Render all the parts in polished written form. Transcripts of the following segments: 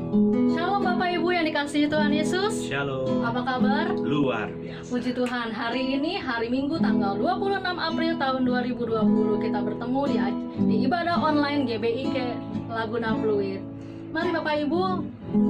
Shalom Bapak Ibu yang dikasihi Tuhan Yesus. Shalom. Apa kabar? Luar biasa. Puji Tuhan, hari ini hari Minggu tanggal 26 April tahun 2020 kita bertemu di ibadah online GBIK Laguna Fluid. Mari Bapak Ibu,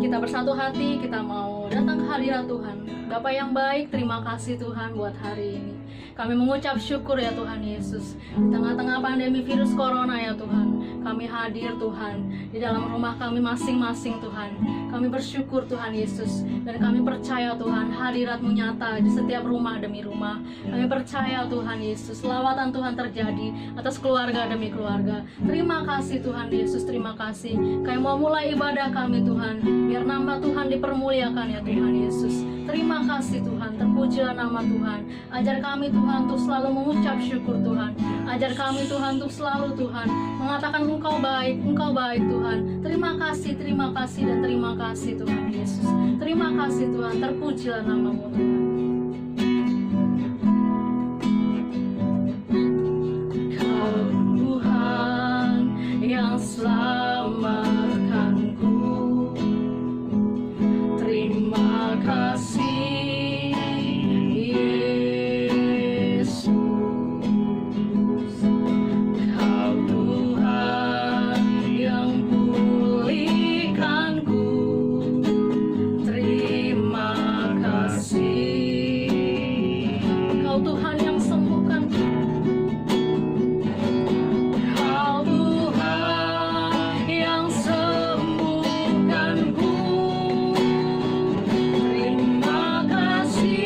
kita bersatu hati, kita mau datang ke hadirat Tuhan. Bapak yang baik, terima kasih Tuhan buat hari ini. Kami mengucap syukur ya Tuhan Yesus. Di tengah-tengah pandemi virus corona ya Tuhan, kami hadir Tuhan di dalam rumah kami masing-masing Tuhan. Kami bersyukur Tuhan Yesus, dan kami percaya Tuhan hadirat-Mu nyata di setiap rumah demi rumah. Kami percaya Tuhan Yesus, lawatan Tuhan terjadi atas keluarga demi keluarga. Terima kasih Tuhan Yesus, terima kasih. Kami mau mulai ibadah kami Tuhan, biar nama Tuhan dipermuliakan ya Tuhan Yesus. Terima kasih Tuhan, terpujilah nama Tuhan. Ajar kami Tuhan untuk selalu mengucap syukur Tuhan. Ajar kami Tuhan untuk selalu Tuhan mengatakan Engkau baik Tuhan. Terima kasih dan terima kasih Tuhan Yesus. Terima kasih Tuhan, terpujilah nama-Mu Tuhan. Kau Tuhan yang selamatkanku. Terima kasih Yesus. Kau Tuhan yang pulihkanku. Terima kasih. Kau Tuhan yang sembuhkanku. Kau Tuhan yang sembuhkanku. Terima kasih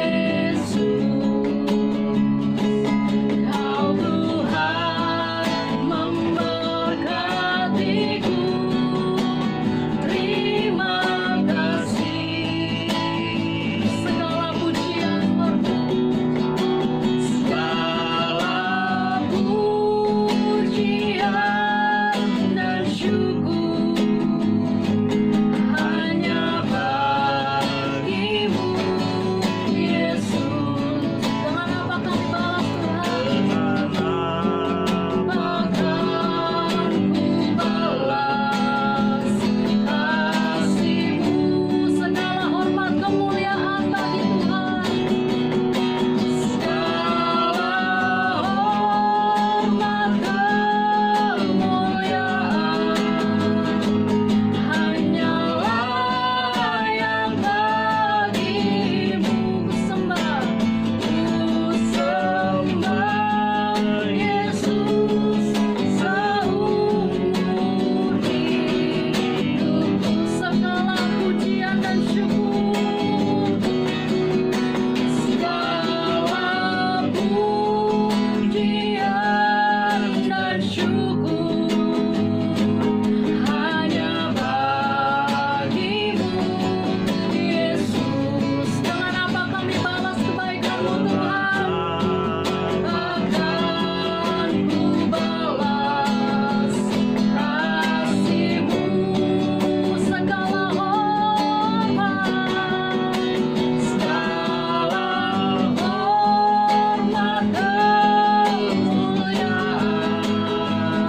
Yesus. Kau Tuhan memberkatiku. Terima kasih. Segala pujian dan syukur hanya bagimu Yesus. Dengan apa kami balas Tuhan? Bahkan ku balas kasih-Mu. Segala hormat kemuliaan bagi Tuhan. Segala hormat kemuliaan hanyalah yang bagimu. Ku sembah Yesus seumur hidupku. Segala pujian dan syukur, segala pujian dan syukur hanya bagimu Yesus. Dengan apa kami balas kebaikan-Mu Tuhan? Akan ku balas kasih-Mu. Segala hormat, segala hormat kemuliaan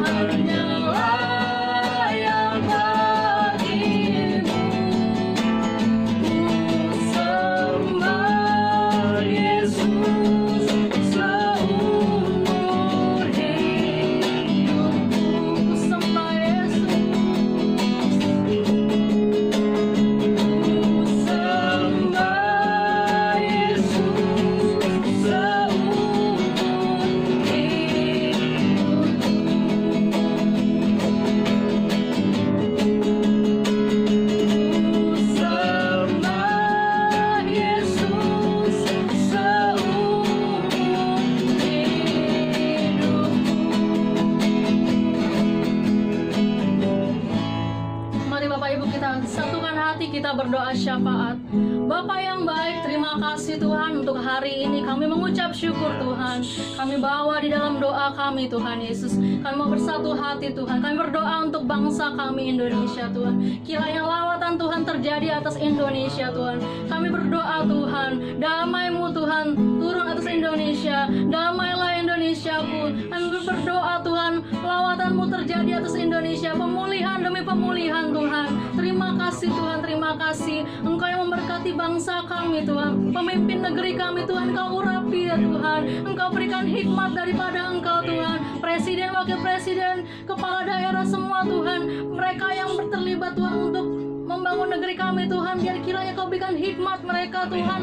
hanyalah yang bagimu. Ku sembah Yesus seumur hidupku. Ku sembah Yesus. Ku sembah Yesus seumur hidupku. Ku sembah Yesus seumur hidupku. Mari Bapak Ibu kita satukan hati, kita berdoa syafaat. Bapa yang baik, terima kasih Tuhan untuk hari ini. Kami mengucap syukur Tuhan. Kami bawa di dalam doa kami Tuhan Yesus. Kami mau bersatu hati Tuhan. Kami berdoa untuk bangsa kami Indonesia Tuhan. Kiranya lawatan Tuhan terjadi atas Indonesia Tuhan. Kami berdoa Tuhan, damai-Mu Tuhan turun atas Indonesia. Damailah Indonesia pun. Kami berdoa Tuhan, lawatan-Mu terjadi atas Indonesia, pemulihan demi pemulihan Tuhan. Terima kasih Tuhan, terima kasih. Engkau yang memberkati bangsa kami Tuhan, pemimpin negeri kami Tuhan, Engkau urapi ya Tuhan. Engkau berikan hikmat daripada Engkau Tuhan. Presiden, wakil presiden, kepala daerah semua Tuhan, mereka yang terlibat Tuhan untuk membangun negeri kami Tuhan, biar kiranya Kau berikan hikmat mereka Tuhan,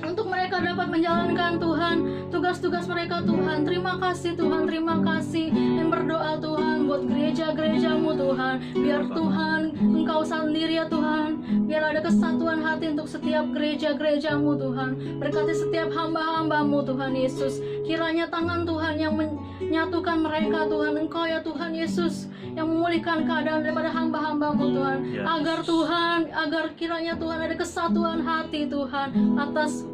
untuk mereka dapat menjalankan Tuhan tugas-tugas mereka Tuhan. Terima kasih Tuhan, terima kasih. Yang berdoa Tuhan buat gereja-gereja-Mu Tuhan, biar Tuhan Engkau sendiri ya Tuhan, biar ada kesatuan hati untuk setiap gereja-gereja-Mu Tuhan. Berkati setiap hamba-hamba-Mu Tuhan Yesus. Kiranya tangan Tuhan yang menyatukan mereka Tuhan, Engkau ya Tuhan Yesus yang memulihkan keadaan daripada hamba-hamba-Mu Tuhan. Agar Tuhan, agar kiranya Tuhan ada kesatuan hati Tuhan atas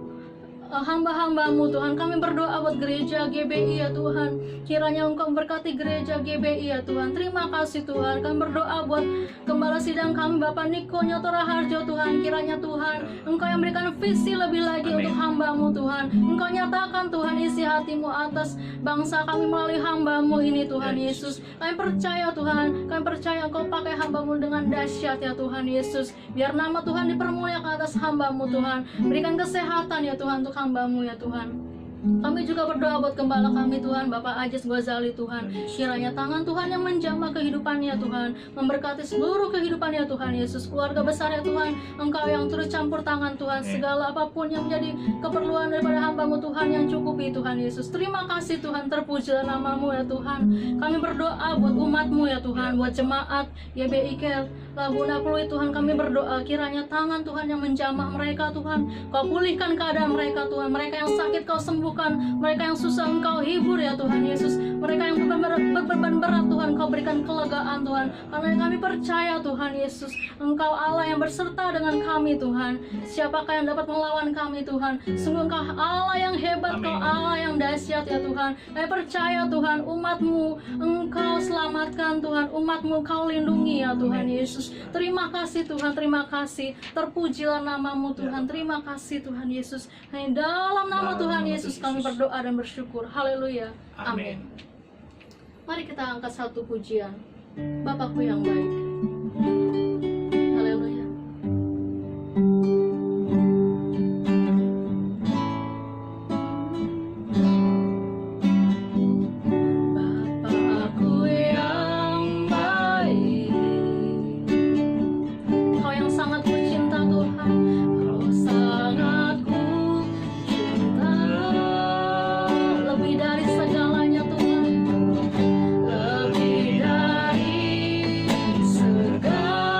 hamba-hamba-Mu Tuhan. Kami berdoa buat gereja GBI ya Tuhan, kiranya Engkau berkati gereja GBI ya Tuhan. Terima kasih Tuhan. Kami berdoa buat gembala sidang kami Bapak Niko Nyoto Raharjo Tuhan, kiranya Tuhan Engkau yang berikan visi lebih lagi untuk hamba-Mu Tuhan. Engkau nyatakan Tuhan isi hati-Mu atas bangsa kami melalui hamba-Mu ini Tuhan Yesus. Kami percaya Tuhan, kami percaya Engkau pakai hamba-Mu dengan dahsyat ya Tuhan Yesus. Biar nama Tuhan dipermuliakan atas hamba-Mu Tuhan. Berikan kesehatan ya Tuhan untuk hamba-Mu ya Tuhan. Kami juga berdoa buat gembala kami Tuhan, Bapak Ajis Ghazali Tuhan. Kiranya tangan Tuhan yang menjamah kehidupannya Tuhan, memberkati seluruh kehidupannya Tuhan Yesus. Keluarga besar ya Tuhan, Engkau yang turut campur tangan Tuhan, segala apapun yang menjadi keperluan daripada hamba-Mu Tuhan yang cukupi Tuhan Yesus. Terima kasih Tuhan, terpujilah nama-Mu ya Tuhan. Kami berdoa buat umat-Mu ya Tuhan, buat jemaat YBIK Laguna Pluit Tuhan. Kami berdoa kiranya tangan Tuhan yang menjamah mereka Tuhan, Kau pulihkan keadaan mereka Tuhan. Mereka yang sakit Kau sembuhkan, mereka yang susah Engkau hibur ya Tuhan Yesus. Mereka yang berbeban berat Tuhan, Kau berikan kelegaan Tuhan. Karena kami percaya Tuhan Yesus, Engkau Allah yang berserta dengan kami Tuhan. Siapakah yang dapat melawan kami Tuhan? Sungguh Engkau Allah yang hebat, Kau Allah yang dahsyat ya Tuhan. Kami percaya Tuhan, umat-Mu Engkau selamatkan Tuhan, umat-Mu Kau lindungi ya Tuhan Yesus. Terima kasih Tuhan, terima kasih. Terpujilah nama-Mu Tuhan. Terima kasih Tuhan Yesus. Hanya dalam nama Tuhan Yesus kami berdoa dan bersyukur. Haleluya. Amin. Mari kita angkat satu pujian. Bapakku yang baik. Haleluya. Bapakku yang baik, Kau yang sangat kucinta Tuhan, Kau sangat kucinta, lebih dari segalanya Tuhan, lebih dari segala.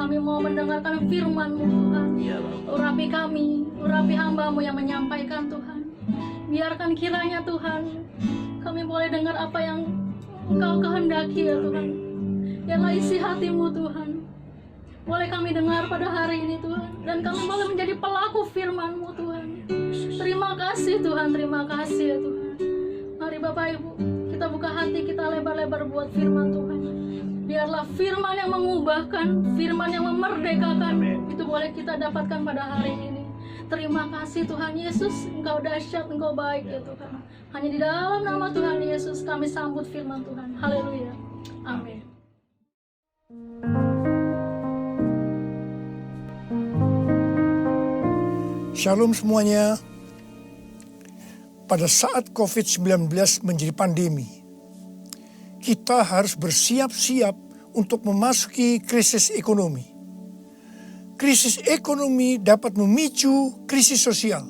kami mau mendengarkan firman-Mu Tuhan. Urapi kami, urapi hamba-Mu yang menyampaikan Tuhan. Biarkan kiranya Tuhan, kami boleh dengar apa yang Engkau kehendaki ya Tuhan. Biarlah isi hati-Mu Tuhan. Boleh kami dengar pada hari ini Tuhan. Dan kami boleh menjadi pelaku firman-Mu Tuhan. Terima kasih Tuhan, terima kasih ya Tuhan. Mari Bapak Ibu, kita buka hati kita lebar-lebar buat firman Tuhan. Biarlah firman yang mengubahkan, firman yang memerdekakan, itu boleh kita dapatkan pada hari ini. Terima kasih Tuhan Yesus, Engkau dahsyat, Engkau baik ya Tuhan. Hanya di dalam nama Tuhan Yesus kami sambut firman Tuhan. Haleluya. Amin. Shalom semuanya. Pada saat COVID-19 menjadi pandemi, kita harus bersiap-siap untuk memasuki krisis ekonomi. Krisis ekonomi dapat memicu krisis sosial.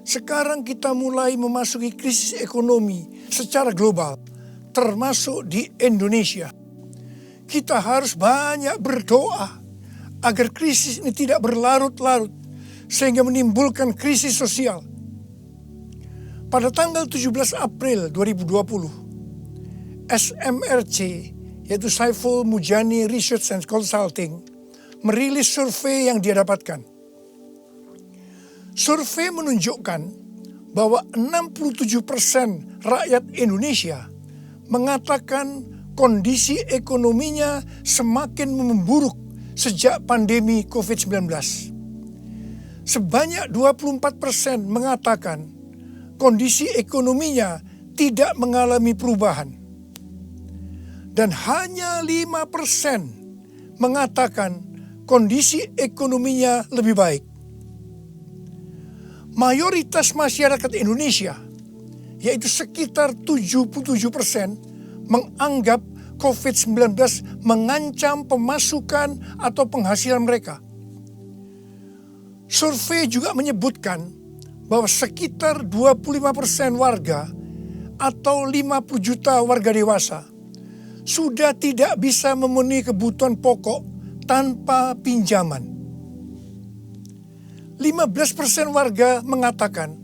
Sekarang kita mulai memasuki krisis ekonomi secara global, termasuk di Indonesia. Kita harus banyak berdoa agar krisis ini tidak berlarut-larut sehingga menimbulkan krisis sosial. Pada tanggal 17 April 2020, SMRC, yaitu Saiful Mujani Research and Consulting, merilis survei yang dia dapatkan. Survei menunjukkan bahwa 67% rakyat Indonesia mengatakan kondisi ekonominya semakin memburuk sejak pandemi COVID-19. Sebanyak 24% mengatakan kondisi ekonominya tidak mengalami perubahan. Dan hanya 5% mengatakan kondisi ekonominya lebih baik. Mayoritas masyarakat Indonesia, yaitu sekitar 77%, menganggap COVID-19 mengancam pemasukan atau penghasilan mereka. Survei juga menyebutkan bahwa sekitar 25% warga atau 50 juta warga dewasa sudah tidak bisa memenuhi kebutuhan pokok tanpa pinjaman. 15% warga mengatakan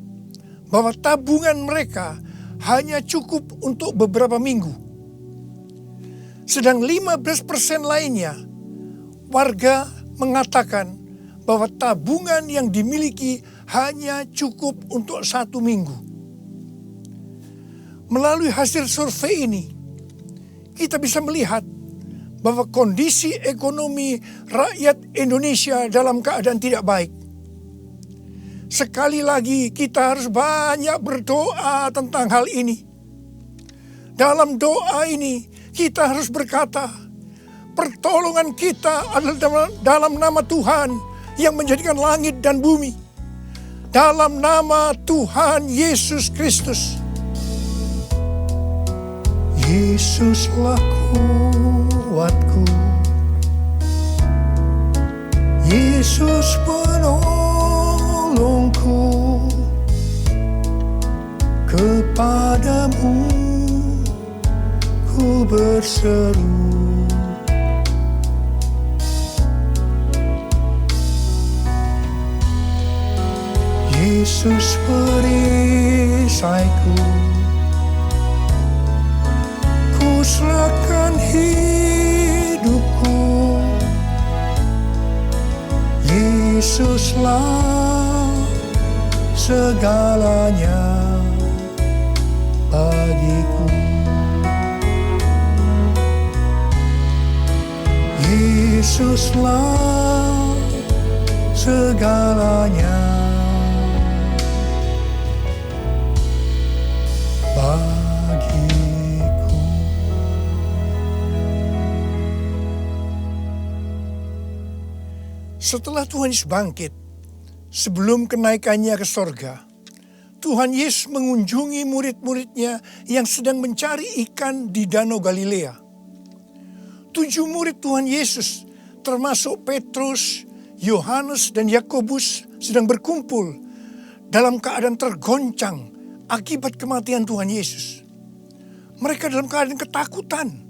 bahwa tabungan mereka hanya cukup untuk beberapa minggu. Sedang 15% lainnya warga mengatakan bahwa tabungan yang dimiliki hanya cukup untuk 1 minggu. Melalui hasil survei ini, kita bisa melihat bahwa kondisi ekonomi rakyat Indonesia dalam keadaan tidak baik. Sekali lagi kita harus banyak berdoa tentang hal ini. Dalam doa ini kita harus berkata, pertolongan kita adalah dalam nama Tuhan yang menjadikan langit dan bumi. Dalam nama Tuhan Yesus Kristus. Yesuslah kuatku, Yesus penolongku, kepadamu ku berseru. Yesus perisaiku, ku serahkan hidupku. Yesuslah segalanya bagiku. Yesuslah segalanya bagiku. Setelah Tuhan Yesus bangkit, sebelum kenaikannya ke sorga, Tuhan Yesus mengunjungi murid-muridnya yang sedang mencari ikan di Danau Galilea. 7 murid Tuhan Yesus, termasuk Petrus, Yohanes, dan Yakobus, sedang berkumpul dalam keadaan tergoncang akibat kematian Tuhan Yesus. Mereka dalam keadaan ketakutan.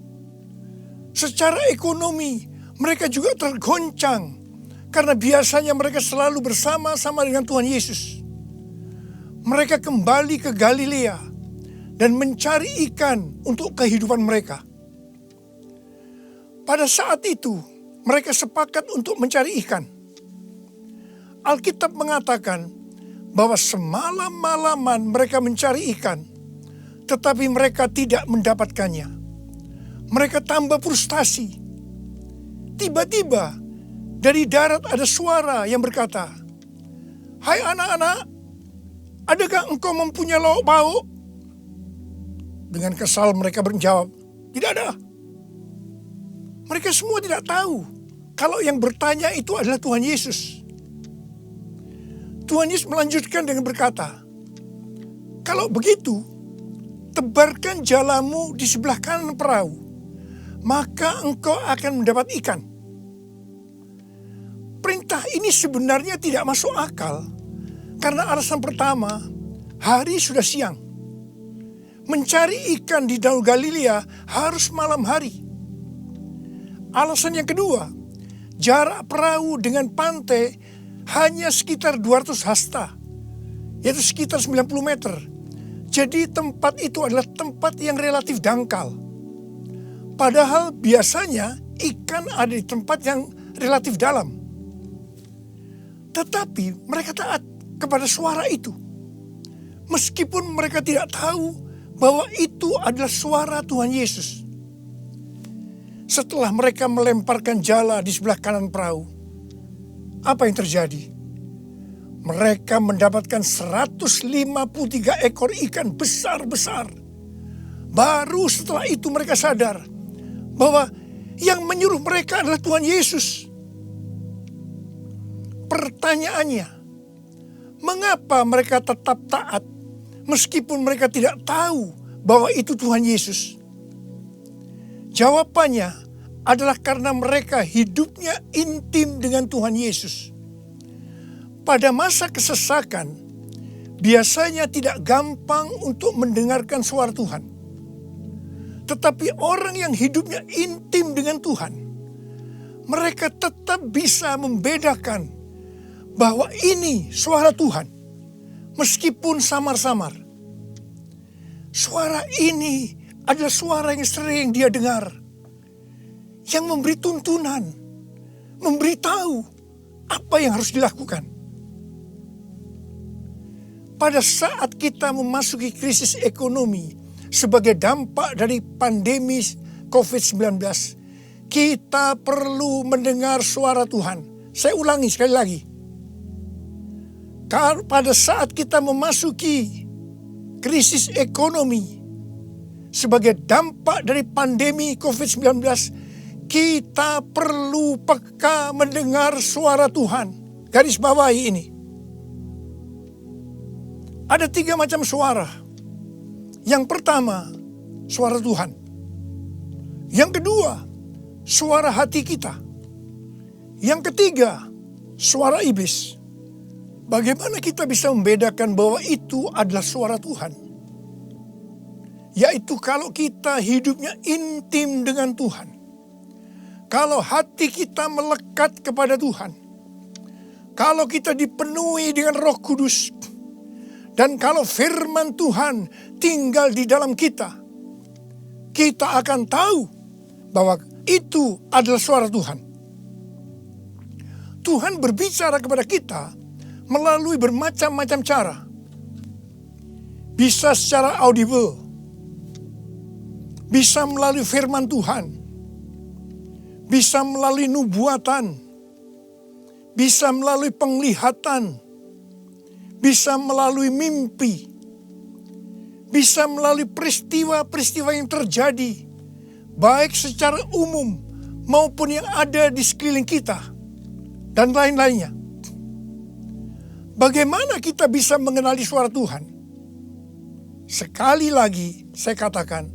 Secara ekonomi, mereka juga tergoncang karena biasanya mereka selalu bersama-sama dengan Tuhan Yesus. Mereka kembali ke Galilea dan mencari ikan untuk kehidupan mereka. Pada saat itu, mereka sepakat untuk mencari ikan. Alkitab mengatakan bahwa semalam-malaman mereka mencari ikan, tetapi mereka tidak mendapatkannya. Mereka tambah frustasi. Tiba-tiba dari darat ada suara yang berkata, "Hai anak-anak, adakah engkau mempunyai lauk pauk?" Dengan kesal mereka menjawab, "Tidak ada." Mereka semua tidak tahu kalau yang bertanya itu adalah Tuhan Yesus. Tuhan Yesus melanjutkan dengan berkata, "Kalau begitu, tebarkan jalamu di sebelah kanan perahu, maka engkau akan mendapat ikan." Perintah ini sebenarnya tidak masuk akal karena alasan pertama, hari sudah siang. Mencari ikan di Danau Galilea harus malam hari. Alasan yang kedua, jarak perahu dengan pantai hanya sekitar 200 hasta, yaitu sekitar 90 meter. Jadi tempat itu adalah tempat yang relatif dangkal. Padahal biasanya ikan ada di tempat yang relatif dalam. Tetapi mereka taat kepada suara itu. Meskipun mereka tidak tahu bahwa itu adalah suara Tuhan Yesus. Setelah mereka melemparkan jala di sebelah kanan perahu, apa yang terjadi? Mereka mendapatkan 153 ekor ikan besar-besar. Baru setelah itu mereka sadar bahwa yang menyuruh mereka adalah Tuhan Yesus. Pertanyaannya, mengapa mereka tetap taat meskipun mereka tidak tahu bahwa itu Tuhan Yesus? Jawabannya adalah karena mereka hidupnya intim dengan Tuhan Yesus. Pada masa kesesakan, biasanya tidak gampang untuk mendengarkan suara Tuhan. Tetapi orang yang hidupnya intim dengan Tuhan, mereka tetap bisa membedakan bahwa ini suara Tuhan, meskipun samar-samar. Suara ini adalah suara yang sering dia dengar, yang memberi tuntunan, memberitahu apa yang harus dilakukan. Pada saat kita memasuki krisis ekonomi sebagai dampak dari pandemi COVID-19, kita perlu mendengar suara Tuhan. Saya ulangi sekali lagi. Pada saat kita memasuki krisis ekonomi sebagai dampak dari pandemi COVID-19, kita perlu peka mendengar suara Tuhan. Garis bawahi ini. Ada 3 macam suara. Yang pertama, suara Tuhan. Yang kedua, suara hati kita. Yang ketiga, suara iblis. Bagaimana kita bisa membedakan bahwa itu adalah suara Tuhan? Yaitu kalau kita hidupnya intim dengan Tuhan. Kalau hati kita melekat kepada Tuhan. Kalau kita dipenuhi dengan Roh Kudus. Dan kalau firman Tuhan tinggal di dalam kita. Kita akan tahu bahwa itu adalah suara Tuhan. Tuhan berbicara kepada kita melalui bermacam-macam cara. Bisa secara audible. Bisa melalui firman Tuhan. Bisa melalui nubuatan. Bisa melalui penglihatan. Bisa melalui mimpi. Bisa melalui peristiwa-peristiwa yang terjadi. Baik secara umum maupun yang ada di sekeliling kita. Dan lain-lainnya. Bagaimana kita bisa mengenali suara Tuhan? Sekali lagi saya katakan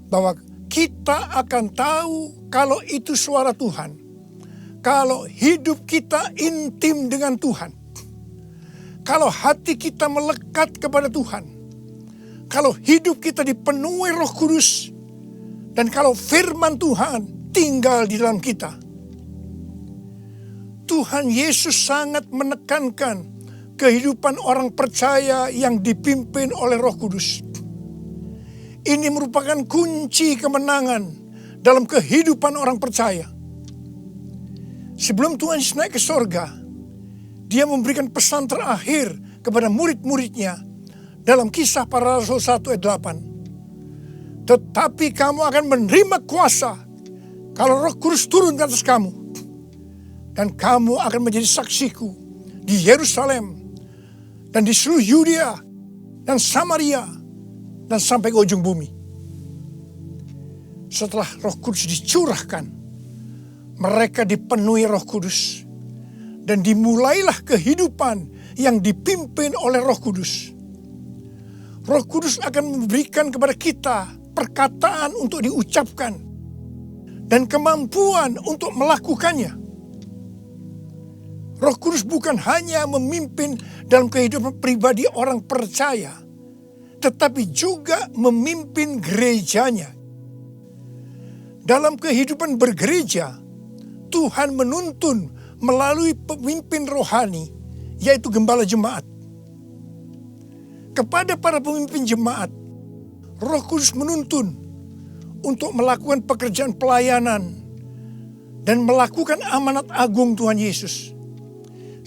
bahwa kita akan tahu kalau itu suara Tuhan. Kalau hidup kita intim dengan Tuhan. Kalau hati kita melekat kepada Tuhan. Kalau hidup kita dipenuhi Roh Kudus. Dan kalau firman Tuhan tinggal di dalam kita. Tuhan Yesus sangat menekankan kehidupan orang percaya yang dipimpin oleh Roh Kudus. Ini merupakan kunci kemenangan dalam kehidupan orang percaya. Sebelum Tuhan Yesus naik ke sorga, dia memberikan pesan terakhir kepada murid-muridnya dalam Kisah Para Rasul 1 ayat 8. Tetapi kamu akan menerima kuasa kalau Roh Kudus turun ke atas kamu. Dan kamu akan menjadi saksiku di Yerusalem dan di seluruh Yudea dan Samaria dan sampai ke ujung bumi. Setelah Roh Kudus dicurahkan, mereka dipenuhi Roh Kudus dan dimulailah kehidupan yang dipimpin oleh Roh Kudus. Roh Kudus akan memberikan kepada kita perkataan untuk diucapkan dan kemampuan untuk melakukannya. Roh Kudus bukan hanya memimpin dalam kehidupan pribadi orang percaya, tetapi juga memimpin gerejanya. Dalam kehidupan bergereja, Tuhan menuntun melalui pemimpin rohani, yaitu gembala jemaat. Kepada para pemimpin jemaat, Roh Kudus menuntun untuk melakukan pekerjaan pelayanan dan melakukan amanat agung Tuhan Yesus.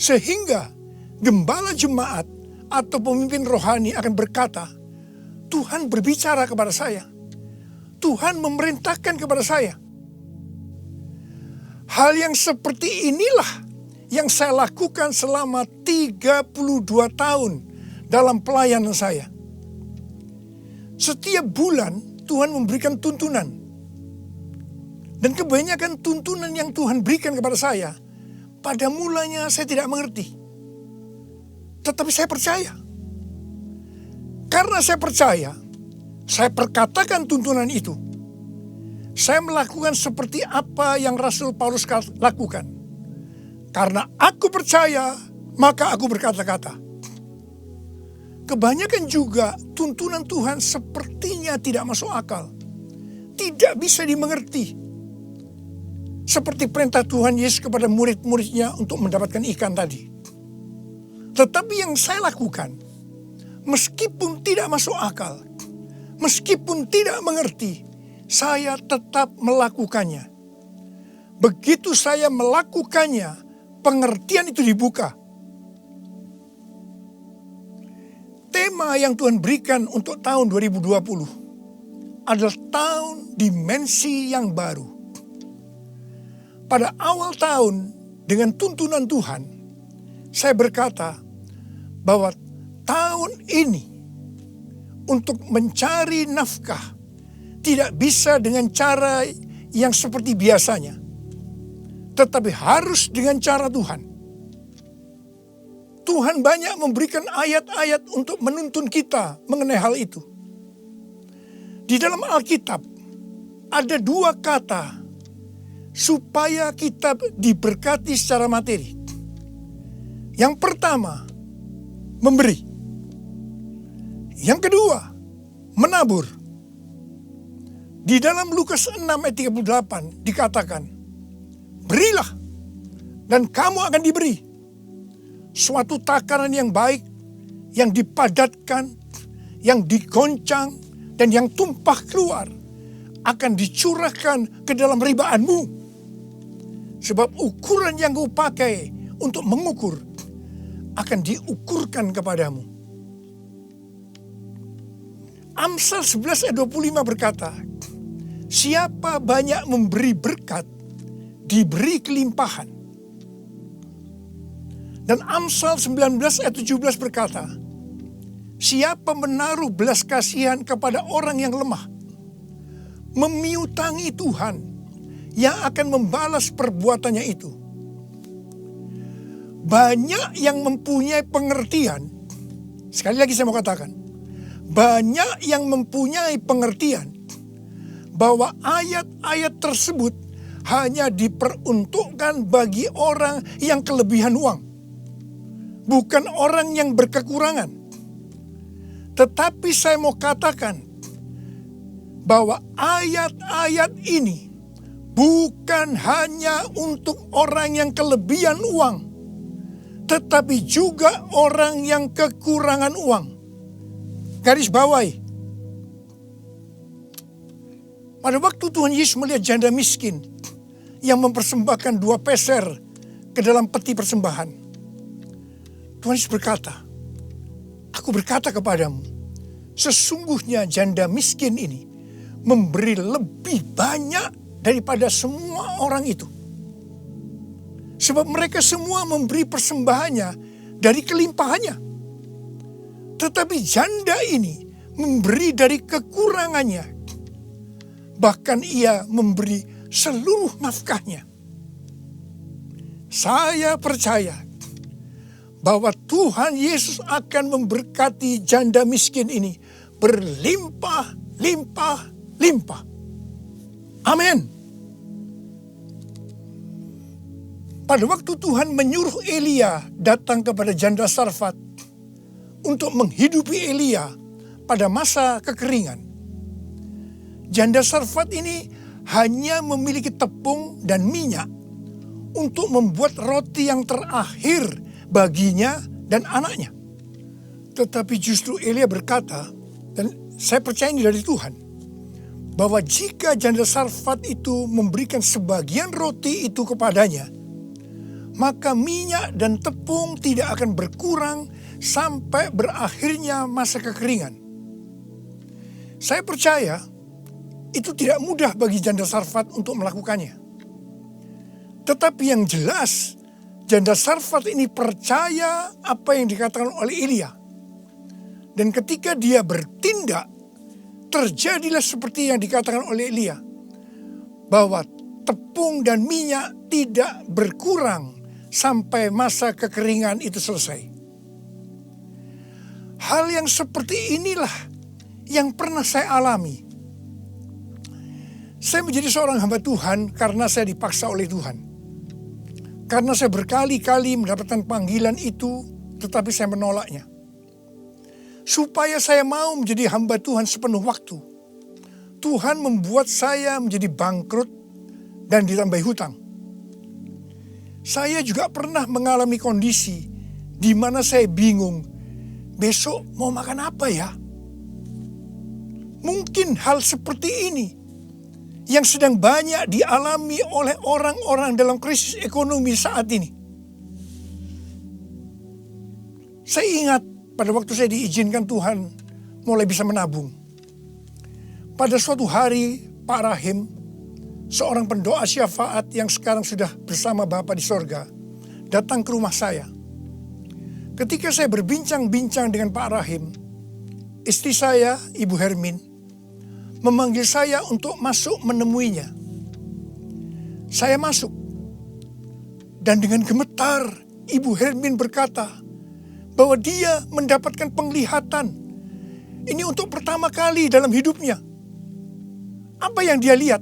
Sehingga gembala jemaat atau pemimpin rohani akan berkata, Tuhan berbicara kepada saya. Tuhan memerintahkan kepada saya. Hal yang seperti inilah yang saya lakukan selama 32 tahun dalam pelayanan saya. Setiap bulan Tuhan memberikan tuntunan. Dan kebanyakan tuntunan yang Tuhan berikan kepada saya, pada mulanya saya tidak mengerti. Tetapi saya percaya. Karena saya percaya, saya perkatakan tuntunan itu. Saya melakukan seperti apa yang Rasul Paulus lakukan. Karena aku percaya, maka aku berkata-kata. Kebanyakan juga tuntunan Tuhan sepertinya tidak masuk akal. Tidak bisa dimengerti. Seperti perintah Tuhan Yesus kepada murid-muridnya untuk mendapatkan ikan tadi. Tetapi yang saya lakukan, meskipun tidak masuk akal, meskipun tidak mengerti, saya tetap melakukannya. Begitu saya melakukannya, pengertian itu dibuka. Tema yang Tuhan berikan untuk tahun 2020 adalah tahun dimensi yang baru. Pada awal tahun dengan tuntunan Tuhan, saya berkata bahwa tahun ini untuk mencari nafkah tidak bisa dengan cara yang seperti biasanya, tetapi harus dengan cara Tuhan. Tuhan banyak memberikan ayat-ayat untuk menuntun kita mengenai hal itu. Di dalam Alkitab ada 2 kata supaya kita diberkati secara materi. Yang pertama, memberi. Yang kedua, menabur. Di dalam Lukas 6 ayat 38 dikatakan, berilah dan kamu akan diberi. Suatu takaran yang baik, yang dipadatkan, yang digoncang, dan yang tumpah keluar akan dicurahkan ke dalam ribaanmu. Sebab ukuran yang kau pakai untuk mengukur akan diukurkan kepadamu. Amsal 11 ayat 25 berkata, siapa banyak memberi berkat, diberi kelimpahan. Dan Amsal 19 ayat 17 berkata, siapa menaruh belas kasihan kepada orang yang lemah, memiutangi Tuhan yang akan membalas perbuatannya itu. Banyak yang mempunyai pengertian, sekali lagi saya mau katakan, banyak yang mempunyai pengertian bahwa ayat-ayat tersebut hanya diperuntukkan bagi orang yang kelebihan uang, bukan orang yang berkekurangan. Tetapi saya mau katakan bahwa ayat-ayat ini bukan hanya untuk orang yang kelebihan uang, tetapi juga orang yang kekurangan uang. Garis bawahi, pada waktu Tuhan Yesus melihat janda miskin yang mempersembahkan 2 peser ke dalam peti persembahan, Tuhan Yesus berkata, "Aku berkata kepadamu, sesungguhnya janda miskin ini memberi lebih banyak daripada semua orang itu. Sebab mereka semua memberi persembahannya dari kelimpahannya. Tetapi janda ini memberi dari kekurangannya. Bahkan ia memberi seluruh nafkahnya." Saya percaya bahwa Tuhan Yesus akan memberkati janda miskin ini berlimpah, limpah, limpah. Amin. Pada waktu Tuhan menyuruh Elia datang kepada janda Sarfat untuk menghidupi Elia pada masa kekeringan, janda Sarfat ini hanya memiliki tepung dan minyak untuk membuat roti yang terakhir baginya dan anaknya. Tetapi justru Elia berkata, dan saya percaya ini dari Tuhan, bahwa jika janda Sarfat itu memberikan sebagian roti itu kepadanya, maka minyak dan tepung tidak akan berkurang sampai berakhirnya masa kekeringan. Saya percaya itu tidak mudah bagi janda Sarfat untuk melakukannya. Tetapi yang jelas, janda Sarfat ini percaya apa yang dikatakan oleh Elia. Dan ketika dia bertindak, terjadilah seperti yang dikatakan oleh Elia, bahwa tepung dan minyak tidak berkurang sampai masa kekeringan itu selesai. Hal yang seperti inilah yang pernah saya alami. Saya menjadi seorang hamba Tuhan karena saya dipaksa oleh Tuhan. Karena saya berkali-kali mendapatkan panggilan itu, tetapi saya menolaknya. Supaya saya mau menjadi hamba Tuhan sepenuh waktu, Tuhan membuat saya menjadi bangkrut dan ditambahi hutang. Saya juga pernah mengalami kondisi di mana saya bingung, besok mau makan apa ya? Mungkin hal seperti ini yang sedang banyak dialami oleh orang-orang dalam krisis ekonomi saat ini. Saya ingat pada waktu saya diizinkan Tuhan mulai bisa menabung. Pada suatu hari Pak Rahim, seorang pendoa syafaat yang sekarang sudah bersama Bapa di sorga, datang ke rumah saya. Ketika saya berbincang-bincang dengan Pak Rahim, istri saya, Ibu Hermin, memanggil saya untuk masuk menemuinya. Saya masuk, dan dengan gemetar Ibu Hermin berkata bahwa dia mendapatkan penglihatan. Ini untuk pertama kali dalam hidupnya. Apa yang dia lihat?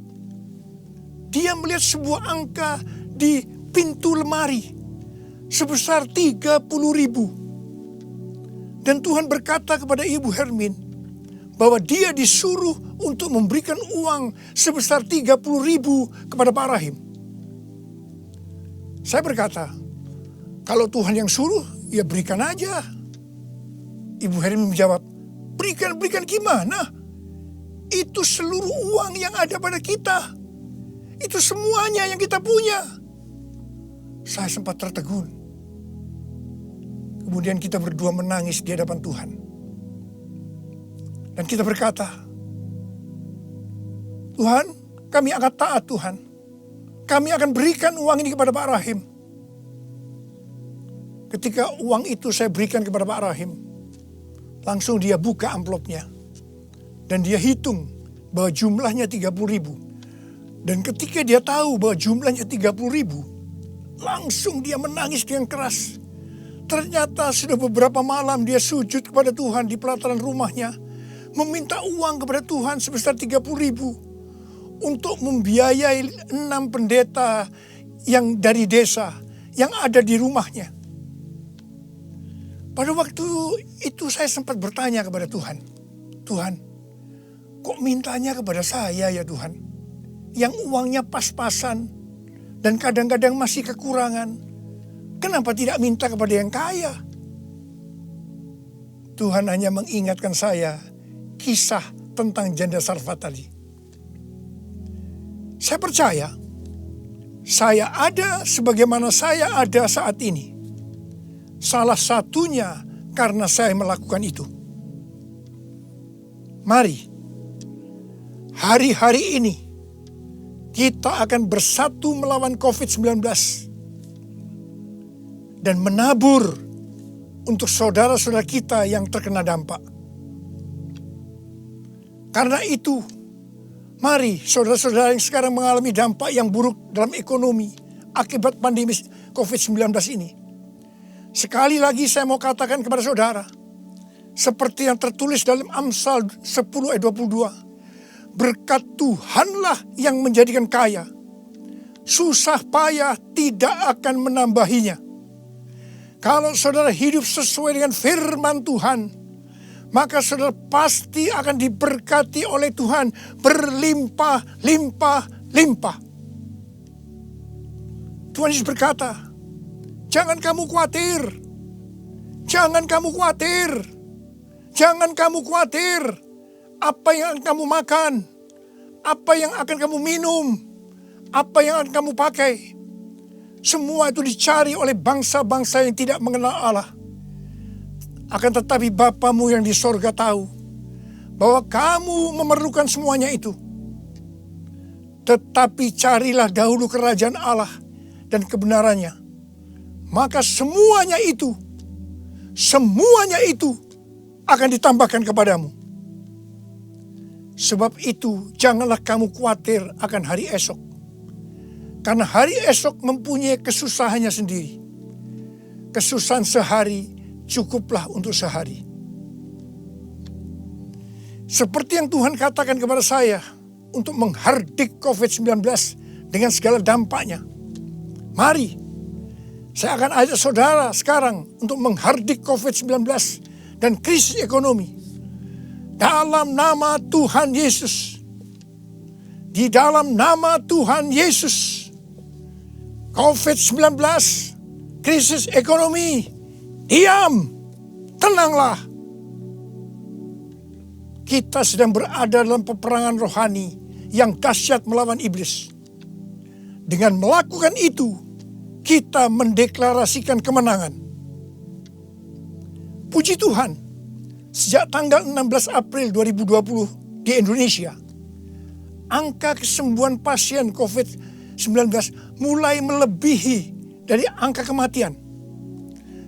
Dia melihat sebuah angka di pintu lemari sebesar 30.000. Dan Tuhan berkata kepada Ibu Hermin bahwa dia disuruh untuk memberikan uang sebesar 30.000 kepada Pak Rahim. Saya berkata, kalau Tuhan yang suruh, ya berikan aja. Ibu Hermin menjawab, berikan gimana? Itu seluruh uang yang ada pada kita. Itu semuanya yang kita punya. Saya sempat tertegun. Kemudian kita berdua menangis di hadapan Tuhan. Dan kita berkata, Tuhan, kami akan taat Tuhan. Kami akan berikan uang ini kepada Pak Rahim. Ketika uang itu saya berikan kepada Pak Rahim, langsung dia buka amplopnya. Dan dia hitung bahwa jumlahnya 30.000. Dan ketika dia tahu bahwa jumlahnya 30.000, langsung dia menangis dengan keras. Ternyata sudah beberapa malam dia sujud kepada Tuhan di pelataran rumahnya, meminta uang kepada Tuhan sebesar 30.000 untuk membiayai 6 pendeta yang dari desa yang ada di rumahnya. Pada waktu itu saya sempat bertanya kepada Tuhan, Tuhan, kok mintanya kepada saya ya Tuhan? yang uangnya pas-pasan dan kadang-kadang masih kekurangan, kenapa tidak minta kepada yang kaya? Tuhan hanya mengingatkan saya kisah tentang janda Sarfat tadi. Saya percaya saya ada sebagaimana saya ada saat ini. Salah satunya karena saya melakukan itu. Mari, hari-hari ini kita akan bersatu melawan COVID-19 dan menabur untuk saudara-saudara kita yang terkena dampak. Karena itu, mari saudara-saudara yang sekarang mengalami dampak yang buruk dalam ekonomi akibat pandemi COVID-19 ini. Sekali lagi saya mau katakan kepada saudara, seperti yang tertulis dalam Amsal 10 ayat 22. Berkat Tuhanlah yang menjadikan kaya. Susah payah tidak akan menambahinya. Kalau saudara hidup sesuai dengan firman Tuhan, maka saudara pasti akan diberkati oleh Tuhan berlimpah, limpah, limpah. Tuhan Yesus berkata, jangan kamu khawatir. Jangan kamu khawatir. Jangan kamu khawatir. Apa yang akan kamu makan? Apa yang akan kamu minum? Apa yang akan kamu pakai? Semua itu dicari oleh bangsa-bangsa yang tidak mengenal Allah. Akan tetapi Bapamu yang di sorga tahu bahwa kamu memerlukan semuanya itu. Tetapi carilah dahulu kerajaan Allah dan kebenarannya. Maka semuanya itu akan ditambahkan kepadamu. Sebab itu janganlah kamu khawatir akan hari esok. Karena hari esok mempunyai kesusahannya sendiri. Kesusahan sehari cukuplah untuk sehari. Seperti yang Tuhan katakan kepada saya untuk menghardik COVID-19 dengan segala dampaknya. Mari, saya akan ajak saudara sekarang untuk menghardik COVID-19 dan krisis ekonomi. Dalam nama Tuhan Yesus. Di dalam nama Tuhan Yesus. COVID-19, krisis ekonomi, diam, tenanglah. Kita sedang berada dalam peperangan rohani yang dahsyat melawan iblis. Dengan melakukan itu, kita mendeklarasikan kemenangan. Puji Tuhan, sejak tanggal 16 April 2020 di Indonesia, angka kesembuhan pasien COVID-19 mulai melebihi dari angka kematian.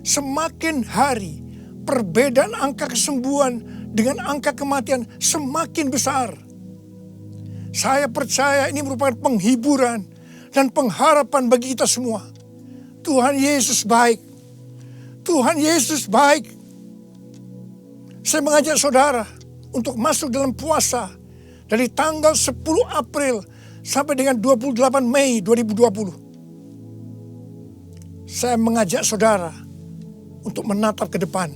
Semakin hari, perbedaan angka kesembuhan dengan angka kematian semakin besar. Saya percaya ini merupakan penghiburan dan pengharapan bagi kita semua. Tuhan Yesus baik. Tuhan Yesus baik. Saya mengajak saudara untuk masuk dalam puasa dari tanggal 10 April sampai dengan 28 Mei 2020. Saya mengajak saudara untuk menatap ke depan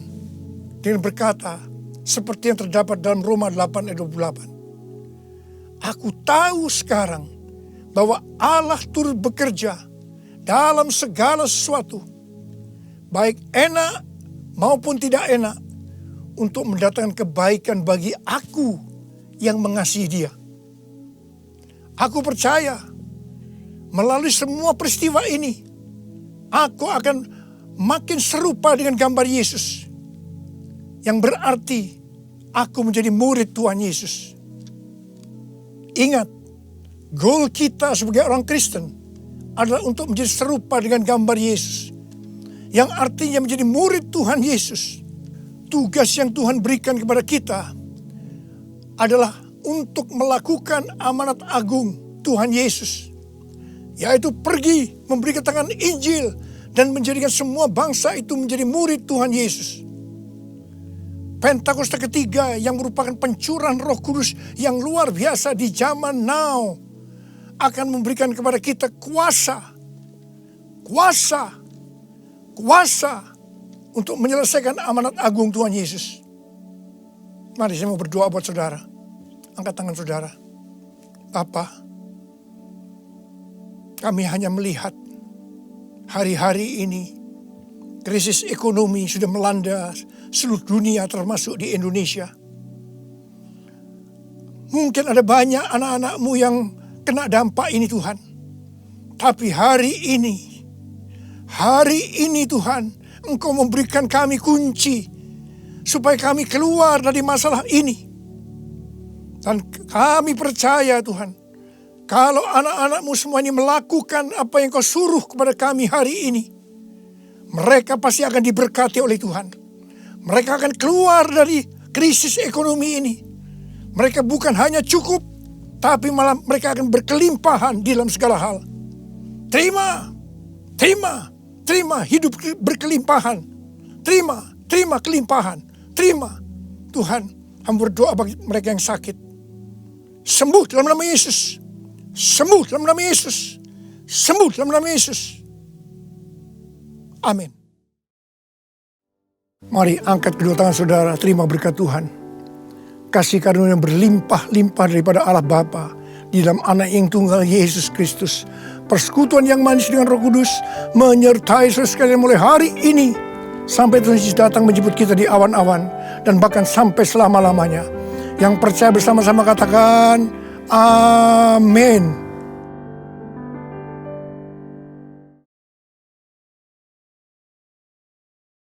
dengan berkata seperti yang terdapat dalam Roma 8 ayat 28. Aku tahu sekarang bahwa Allah turut bekerja dalam segala sesuatu, baik enak maupun tidak enak, untuk mendatangkan kebaikan bagi aku yang mengasihi Dia. Aku percaya melalui semua peristiwa ini, aku akan makin serupa dengan gambar Yesus. Yang berarti aku menjadi murid Tuhan Yesus. Ingat, goal kita sebagai orang Kristen adalah untuk menjadi serupa dengan gambar Yesus. Yang artinya menjadi murid Tuhan Yesus. Tugas yang Tuhan berikan kepada kita adalah untuk melakukan amanat agung Tuhan Yesus. Yaitu pergi memberitakan Injil dan menjadikan semua bangsa itu menjadi murid Tuhan Yesus. Pentakosta ketiga yang merupakan pencurahan Roh Kudus yang luar biasa di zaman now akan memberikan kepada kita kuasa untuk menyelesaikan amanat agung Tuhan Yesus. Mari saya mau berdoa buat saudara. Angkat tangan saudara. Bapa, kami hanya melihat hari-hari ini krisis ekonomi sudah melanda seluruh dunia termasuk di Indonesia. Mungkin ada banyak anak-anak-Mu yang kena dampak ini Tuhan. Tapi hari ini Tuhan, Engkau memberikan kami kunci supaya kami keluar dari masalah ini. Dan kami percaya Tuhan, kalau anak-anak-Mu semua ini melakukan apa yang Kau suruh kepada kami hari ini, mereka pasti akan diberkati oleh Tuhan. Mereka akan keluar dari krisis ekonomi ini. Mereka bukan hanya cukup, tapi malah mereka akan berkelimpahan di dalam segala hal. Terima hidup berkelimpahan. Terima kelimpahan. Terima. Tuhan, hamba berdoa bagi mereka yang sakit. Sembuh dalam nama Yesus. Sembuh dalam nama Yesus. Sembuh dalam nama Yesus. Amin. Mari angkat kedua tangan saudara, terima berkat Tuhan. Kasih karunia yang berlimpah-limpah daripada Allah Bapa di dalam Anak yang tunggal Yesus Kristus. Persekutuan yang manis dengan Roh Kudus menyertai saudara sekalian mulai hari ini sampai Tuhan Yesus datang menjemput kita di awan-awan dan bahkan sampai selama-lamanya. Yang percaya bersama-sama katakan amin.